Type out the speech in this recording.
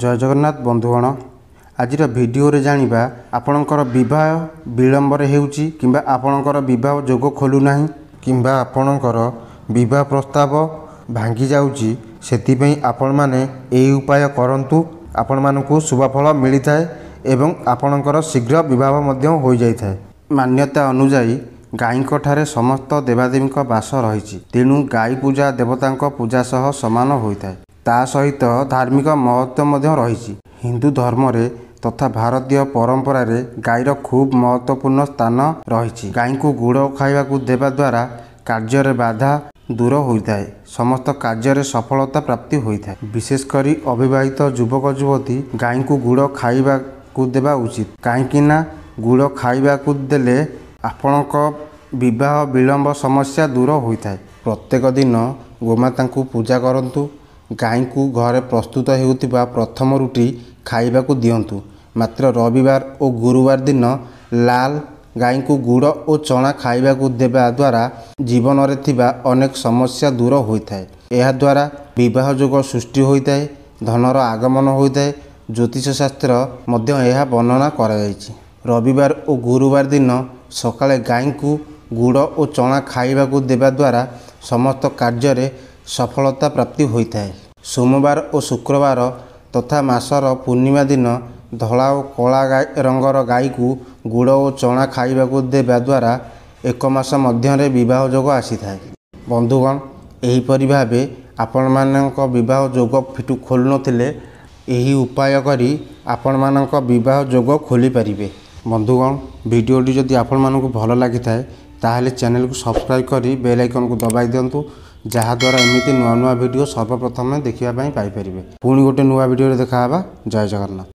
जय जगन्नाथ बंधुगण आज भिडियो जानिबा आपणकर विवाह विलंबर हेउची किंबा आपणकर विवाह जोग खोलुना किंबा आपणकर विवाह प्रस्ताव भांगी जाउची सेतिपई आपण माने एही उपाय करंतु आपण मानकु शुभफल मिलिथाय एवं आपणकर शीघ्र विवाह मध्य हो जाइथाय। मान्यता अनुसार गायींक ठारे समस्त देवादेवींक वास रही तेणु गाई पूजा देवतांक पूजा सह समान होइथाय। ता सहित धार्मिक महत्व मध्य रही हिंदू धर्म रे तथा भारतीय परंपरा रे गाईर खूब महत्वपूर्ण स्थान रही। गाई को गुड़ खाइबा देवा द्वारा कार्य बाधा दूर होता है, समस्त कार्य सफलता प्राप्ति होता है। विशेषकर अविवाहित युवक युवती गाई को गुड़ खाइबा देवा उचित कहीं गुड़ खाइबा देले आपणक विवाह विलंब समस्या दूर होता है। प्रत्येक दिन गोमाता को पूजा करंतु, गाई को घरे प्रस्तुत होउतिबा प्रथम रुटी खाइबाकू दियंतु। मात्र रविवार और गुरुवार दिन लाल गाई को गुड़ और चना खाइबाकू देवा द्वारा जीवन रे थिबा अनेक समस्या दूर होता है। यह द्वारा विवाह जोग सृष्टि होता है, धनर आगमन होता है। ज्योतिष शास्त्र मध्य यह वर्णना करा जायछि। रविवार और गुरुवार दिन सकाळे गाई को गुड़ और चना खाइबाकू देवा द्वारा समस्त कार्य सफलता प्राप्ति होता है। सोमवार और शुक्रवार तथा मासर पूर्णिमा दिन धला और कला रंगर गाई को गुड़ और चना खाइबाकू देवा द्वारा एक मास मध्य विवाह जोग आसी थाए। बंधुगण एहीपरि भावे आपण मानक विवाह जोग फिटू खोलु नथिले एही उपाय करी आपण मानक विवाह जोग खोली पारिबे। बंधुगण वीडियोटी जदि आपण मानक भल लागि थाए ताहले चैनल को सब्सक्राइब करी बेल आइकन को दबाई दियंतु, जहाँद्वारा एमती नुआ नुआ वीडियो सर्वप्रथम देखा पाई पारे। पुणी गोटे नुआ वीडियो देखा। जय जगन्नाथ।